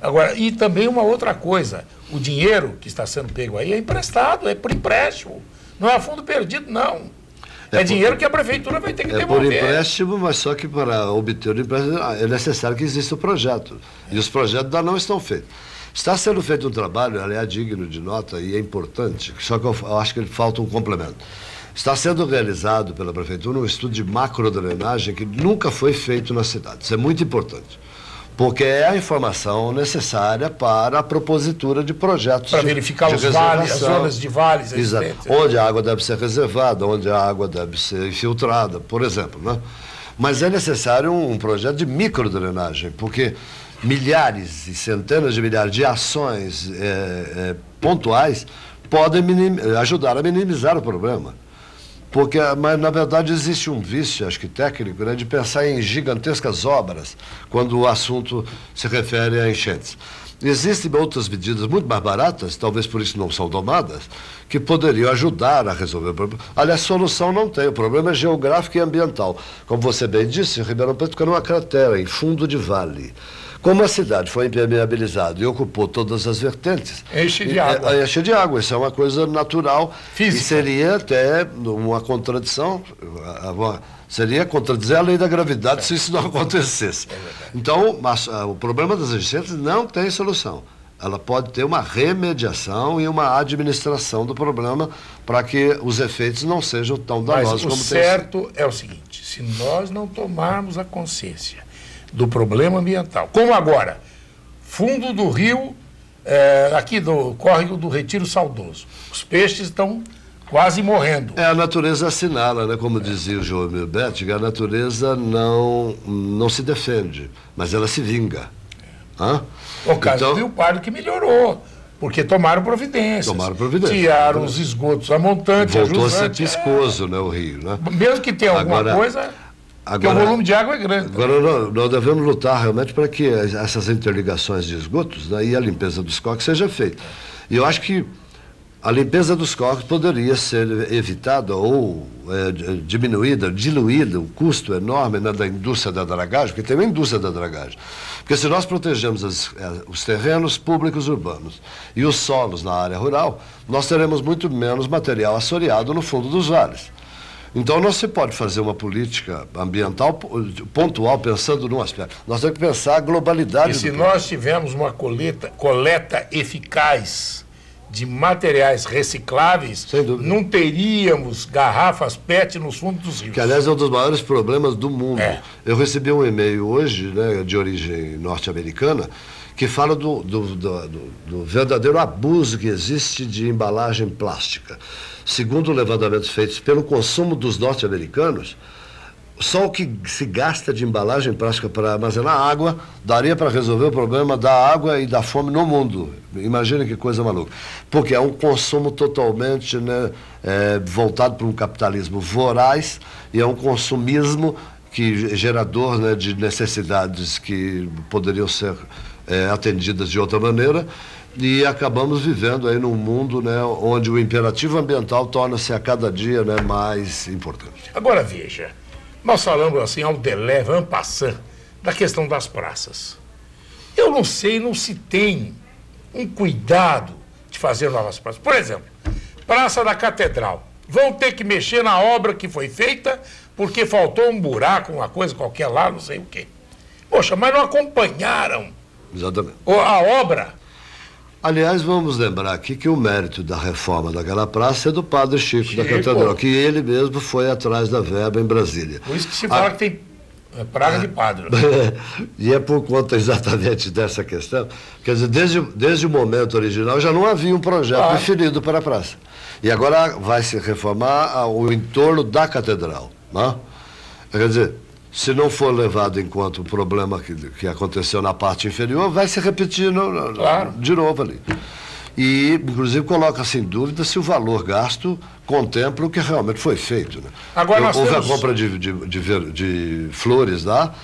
Agora, e também uma outra coisa, o dinheiro que está sendo pego aí é emprestado, é por empréstimo. Não é fundo perdido, não. É dinheiro que a prefeitura vai ter que devolver. É por empréstimo, mas só que para obter o empréstimo é necessário que exista o projeto. E os projetos ainda não estão feitos. Está sendo feito um trabalho, aliás, digno de nota e é importante, só que eu acho que falta um complemento. Está sendo realizado pela prefeitura um estudo de macrodrenagem que nunca foi feito na cidade. Isso é muito importante, porque é a informação necessária para a propositura de projetos. Para verificar os vales, as zonas de vales existentes. Onde a água deve ser reservada, onde a água deve ser infiltrada, por exemplo, né? Mas é necessário um projeto de microdrenagem, porque milhares e centenas de milhares de ações pontuais podem ajudar a minimizar o problema. Porque, mas, na verdade, existe um vício, acho que técnico, né, de pensar em gigantescas obras quando o assunto se refere a enchentes. Existem outras medidas muito mais baratas, talvez por isso não são tomadas, que poderiam ajudar a resolver o problema. Aliás, solução não tem, o problema é geográfico e ambiental. Como você bem disse, Ribeirão Preto fica numa cratera, em fundo de vale. Como a cidade foi impermeabilizada e ocupou todas as vertentes... Enche de água. Enche de água, isso é uma coisa natural. Física. E seria até uma contradição, seria contradizer a lei da gravidade se isso não acontecesse. Então, o problema das enchentes não tem solução. Ela pode ter uma remediação e uma administração do problema para que os efeitos não sejam tão danosos como tem sido. Mas o certo é o seguinte, se nós não tomarmos a consciência do problema ambiental, como agora, fundo do rio, aqui do córrego do Retiro Saudoso, os peixes estão quase morrendo. A natureza assinala, né? Como dizia o João Milbetti, a natureza não se defende, mas ela se vinga. O caso do Rio Pardo que melhorou, porque tomaram providências. Tiraram os esgotos a montante, voltou a ser piscoso, né, o rio, né? Mesmo que tenha alguma coisa... Porque o volume de água é grande. Agora, nós devemos lutar realmente para que essas interligações de esgotos, né, e a limpeza dos córregos seja feita. E eu acho que a limpeza dos córregos poderia ser evitada ou diminuída, diluída, o custo enorme, né, da indústria da dragagem, porque tem uma indústria da dragagem. Porque se nós protegemos os terrenos públicos urbanos e os solos na área rural, nós teremos muito menos material assoreado no fundo dos vales. Então, não se pode fazer uma política ambiental pontual pensando num aspecto. Nós temos que pensar a globalidade. E se nós tivermos uma coleta eficaz de materiais recicláveis, não teríamos garrafas PET nos fundos dos rios. Que, aliás, é um dos maiores problemas do mundo. Eu recebi um e-mail hoje, né, de origem norte-americana, que fala do verdadeiro abuso que existe de embalagem plástica. Segundo levantamentos feitos pelo consumo dos norte-americanos, só o que se gasta de embalagem plástica para armazenar água daria para resolver o problema da água e da fome no mundo. Imagina que coisa maluca. Porque é um consumo totalmente, né, voltado para um capitalismo voraz e é um consumismo gerador, né, de necessidades que poderiam ser atendidas de outra maneira. E acabamos vivendo aí num mundo, né, onde o imperativo ambiental torna-se a cada dia, né, mais importante. Agora veja, nós falamos assim ao deleve, en passant, da questão das praças. Eu não sei, não se tem um cuidado de fazer novas praças. Por exemplo, Praça da Catedral. Vão ter que mexer na obra que foi feita porque faltou um buraco, uma coisa qualquer lá, não sei o quê. Poxa, mas não acompanharam a obra. Aliás, vamos lembrar aqui que o mérito da reforma daquela praça é do padre Chico da Catedral, que ele mesmo foi atrás da verba em Brasília. Por isso que se fala que tem praga de padre. E é por conta exatamente dessa questão. Quer dizer, desde o momento original já não havia um projeto definido para a praça. E agora vai se reformar o entorno da catedral, né? Quer dizer, se não for levado em conta o problema que aconteceu na parte inferior, vai se repetir de novo ali. E, inclusive, coloca-se em dúvida se o valor gasto contempla o que realmente foi feito, né? Agora houve a compra de flores lá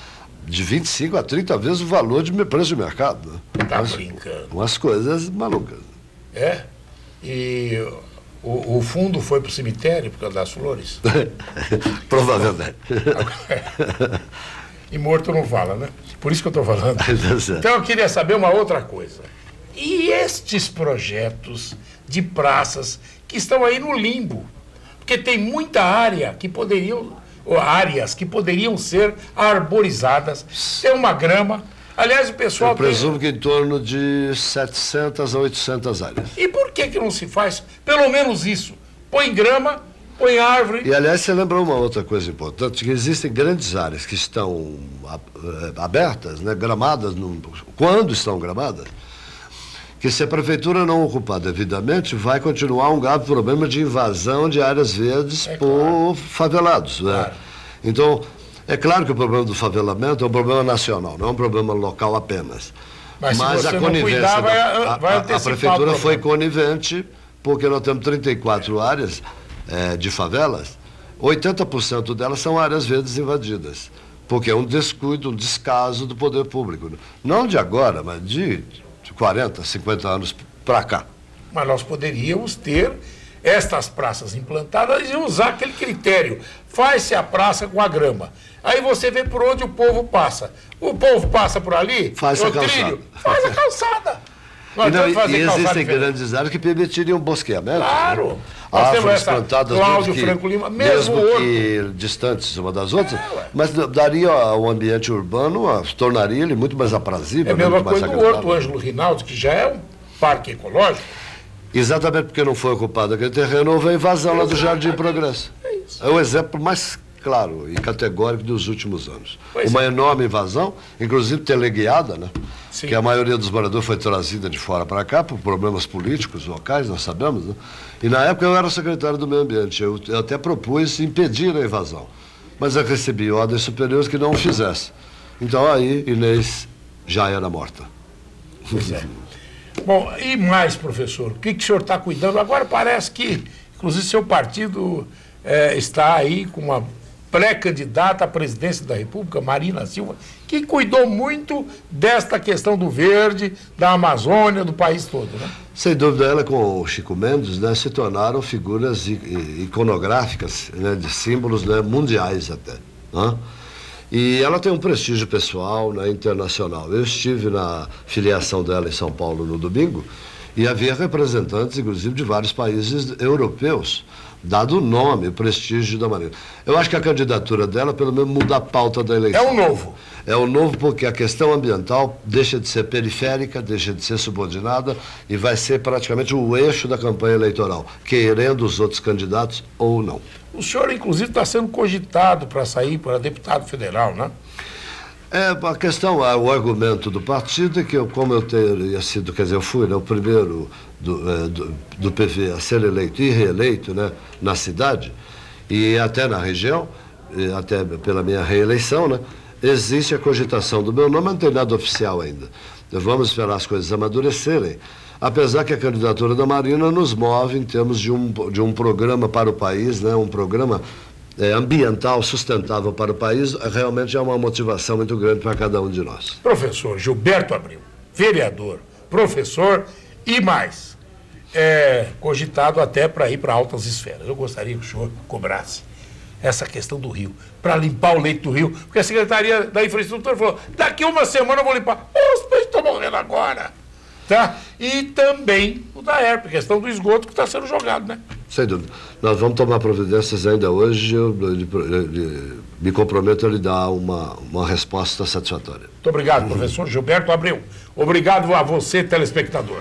de 25 a 30 vezes o valor de preço de mercado. Né? Tá brincando. Umas coisas malucas. E o fundo foi para o cemitério por causa das flores? Provavelmente. E morto não fala, né? Por isso que eu estou falando. Então eu queria saber uma outra coisa. E estes projetos de praças que estão aí no limbo? Porque tem muita área que poderiam, ou áreas que poderiam ser arborizadas, tem uma grama. Aliás, o pessoal... Eu presumo que em torno de 700 a 800 áreas. E por que não se faz pelo menos isso? Põe grama, põe árvore... E, aliás, você lembra uma outra coisa importante, que existem grandes áreas que estão abertas, né, gramadas, quando estão gramadas, que se a prefeitura não ocupar devidamente, vai continuar um grave problema de invasão de áreas verdes por favelados. Né? Claro. Então, é claro que o problema do favelamento é um problema nacional, não é um problema local apenas. Mas se a conivência cuidar, a prefeitura foi conivente, porque nós temos 34 áreas de favelas, 80% delas são áreas verdes invadidas, porque é um descuido, um descaso do poder público. Não de agora, mas de 40, 50 anos para cá. Mas nós poderíamos ter estas praças implantadas e usar aquele critério. Faz-se a praça com a grama. Aí você vê por onde o povo passa. O povo passa por ali, faz a calçada. Trilho, faz a calçada. E existem grandes áreas que permitiriam bosqueamento. Claro. Né? Árvores plantadas Cláudio Franco Lima, mesmo que distantes uma das outras, mas daria ao ambiente urbano, tornaria ele muito mais aprazível. É a mesma coisa do Horto Ângelo Rinaldo, que já é um parque ecológico. Exatamente porque não foi ocupado aquele terreno, houve a invasão lá do Jardim Progresso. É o exemplo mais claro e categórico dos últimos anos. Uma enorme invasão, inclusive teleguiada, né? Sim. Que a maioria dos moradores foi trazida de fora para cá por problemas políticos locais, nós sabemos, né? E na época eu era secretário do Meio Ambiente, eu até propus impedir a invasão, mas eu recebi ordens superiores que não o fizesse. Então aí Inês já era morta. Pois é. Bom, e mais, professor, o que o senhor está cuidando? Agora parece que, inclusive, seu partido está aí com uma pré-candidata à presidência da República, Marina Silva, que cuidou muito desta questão do verde, da Amazônia, do país todo, né? Sem dúvida, ela com o Chico Mendes, né, se tornaram figuras iconográficas, né, de símbolos, né, mundiais até. Né? E ela tem um prestígio pessoal, né, internacional. Eu estive na filiação dela em São Paulo no domingo e havia representantes, inclusive, de vários países europeus, dado o nome, o prestígio da Marina. Eu acho que a candidatura dela, pelo menos, muda a pauta da eleição. É o novo. É o novo porque a questão ambiental deixa de ser periférica, deixa de ser subordinada e vai ser praticamente o eixo da campanha eleitoral, querendo os outros candidatos ou não. O senhor, inclusive, está sendo cogitado para sair para deputado federal, né? A questão, o argumento do partido é que, como eu teria sido, quer dizer, eu fui, né, o primeiro do PV a ser eleito e reeleito, né, na cidade e até na região, até pela minha reeleição, né, existe a cogitação do meu nome, mas não tem nada oficial ainda. Vamos esperar as coisas amadurecerem, apesar que a candidatura da Marina nos move em termos de um programa para o país, né, um programa ambiental sustentável para o país, realmente é uma motivação muito grande para cada um de nós. Professor Gilberto Abreu, vereador, professor e mais, cogitado até para ir para altas esferas. Eu gostaria que o senhor cobrasse essa questão do rio, para limpar o leito do rio, porque a Secretaria da Infraestrutura falou, daqui uma semana eu vou limpar. Os peixes estão morrendo agora. Tá? E também o da ERP, a questão do esgoto que está sendo jogado, né? Sem dúvida. Nós vamos tomar providências ainda hoje, eu me comprometo a lhe dar uma resposta satisfatória. Muito obrigado, professor Gilberto Abreu. Obrigado a você, telespectador.